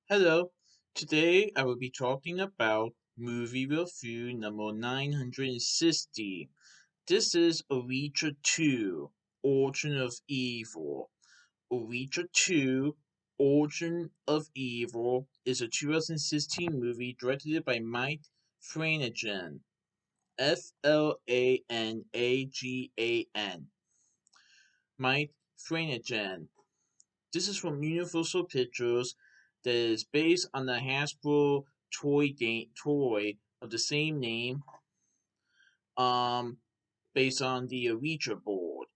Hello, today I will be talking about movie review number 960. This is Ouija 2, Origin of Evil. Ouija 2, Origin of Evil is a 2016 movie directed by Mike Flanagan. Flanagan. Mike Flanagan. This is from Universal Pictures that is based on the Hasbro toy of the same name, um, based on the Ouija board.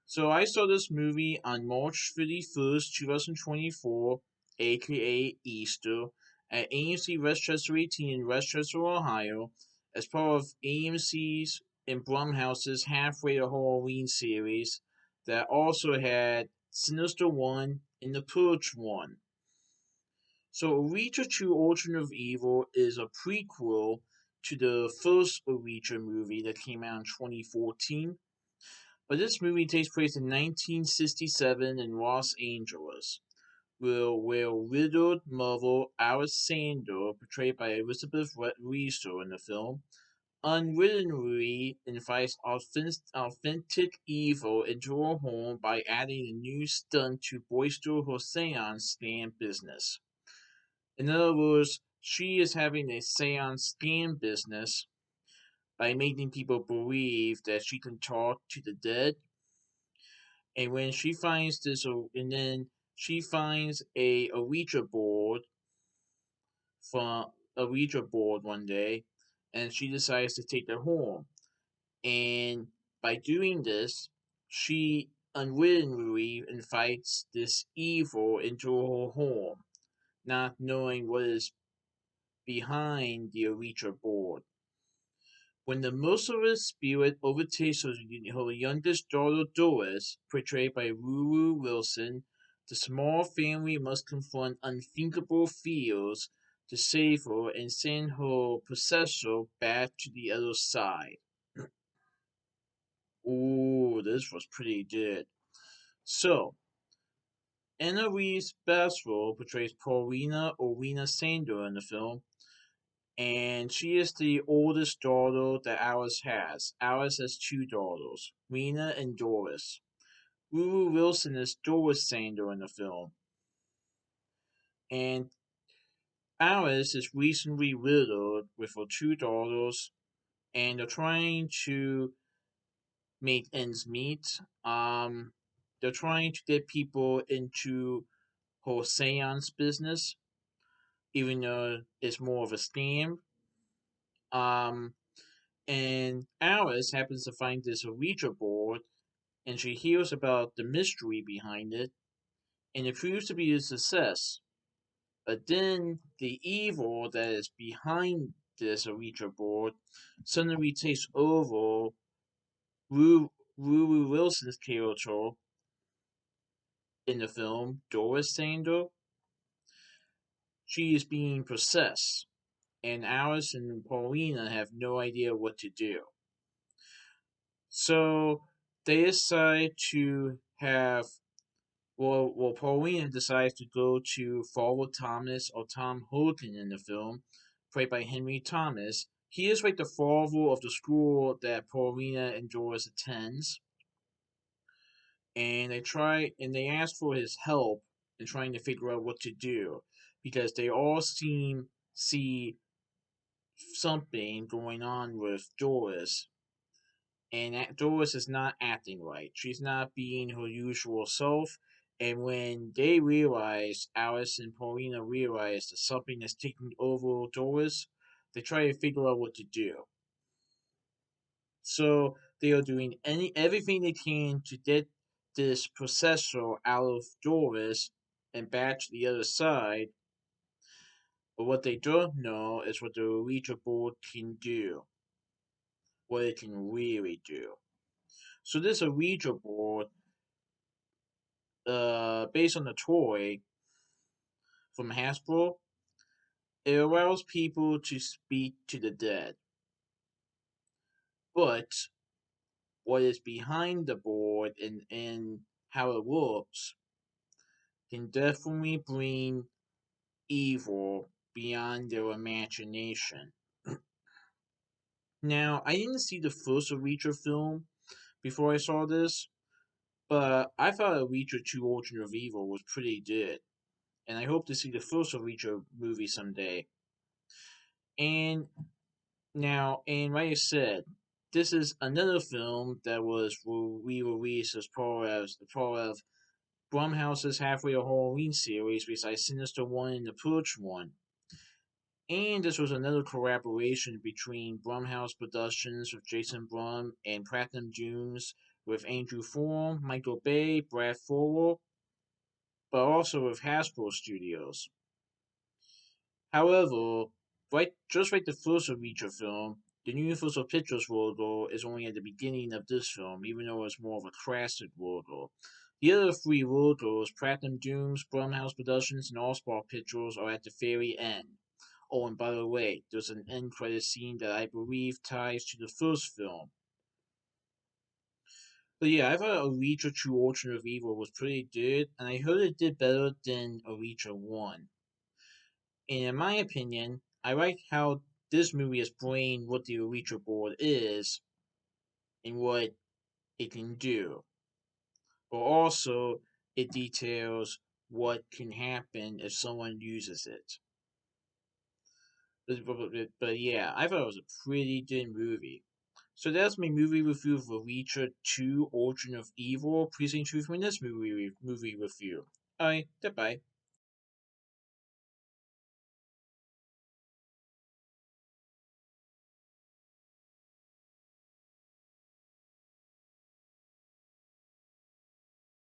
So I saw this movie on March 31st, 2024, aka Easter, at AMC West Chester 18 in West Chester, Ohio, as part of AMC's and Blumhouse's Halfway to Halloween series that also had Sinister 1 and The Purge 1. So Ouija 2 Origin of Evil is a prequel to the first Ouija movie that came out in 2014. But this movie takes place in 1967 in Los Angeles, where widowed mother Alice Sander, portrayed by Elizabeth Reeser in the film, unwittingly invites authentic evil into her home by adding a new stunt to bolster her seance scam business. In other words, she is having a seance scam business by making people believe that she can talk to the dead. And when she finds this, and then she finds a Ouija board one day, and she decides to take it home. And by doing this, she unwittingly invites this evil into her home, not knowing what is behind the Ouija board. When the merciless spirit overtakes her youngest daughter Doris, portrayed by Ruru Wilson, the small family must confront unthinkable fears to save her and send her possessor back to the other side. Ooh, this was pretty good. So, Anna Reeves Baswell portrays Paulina Orina Sander in the film, and she is the oldest daughter that Alice has. Alice has two daughters, Rena and Doris. Ruru Wilson is Doris Sander in the film, and Alice is recently widowed with her two daughters, and they're trying to make ends meet. They're trying to get people into her seance business, even though it's more of a scam. Um, and Alice happens to find this Ouija board, and she hears about the mystery behind it, and it proves to be a success. But then the evil that is behind this Ouija board suddenly takes over Ruru Wilson's character in the film, Doris Sander. She is being possessed, and Alice and Paulina have no idea what to do. So they decide to have Paulina decides to go to Father Thomas or Tom Hogan in the film, played by Henry Thomas. He is like the father of the school that Paulina and Doris attends, and they ask for his help in trying to figure out what to do because they all see something going on with Doris, and Doris is not acting right. She's not being her usual self. And when they realize, Alice and Paulina realize that something is taking over Doris, they try to figure out what to do. So they are doing everything they can to get this possessor out of Doris and back to the other side. But what they don't know is what the Ouija board can do, what it can really do. So this Ouija board, based on the toy from Hasbro, it allows people to speak to the dead. But what is behind the board and how it works can definitely bring evil beyond their imagination. Now, I didn't see the first Ouija film before I saw this, but I thought Ouija 2 Origin of Evil was pretty good, and I hope to see the first Ouija movie someday. And and like I said, this is another film that was re-released as part of Blumhouse's Halfway to Halloween series, besides Sinister 1 and The Purge 1. And this was another collaboration between Blumhouse Productions with Jason Blum and Platinum Dunes with Andrew Form, Michael Bay, Brad Fowler, but also with Hasbro Studios. However, just like the first Ouija film, the Universal Pictures logo is only at the beginning of this film, even though it's more of a classic logo. The other three logos, Platinum Dunes, Blumhouse Productions, and Allstar Pictures, are at the very end. Oh, and by the way, there's an end credit scene that I believe ties to the first film. But yeah, I thought Ouija True Origin of Evil was pretty good, and I heard it did better than Ouija 1. And in my opinion, I like how this movie explained what the Ouija board is and what it can do. But also, it details what can happen if someone uses it. But yeah, I thought it was a pretty good movie. So that's my movie review of Ouija 2 Origin of Evil. Please enjoy my next movie review. Alright, goodbye.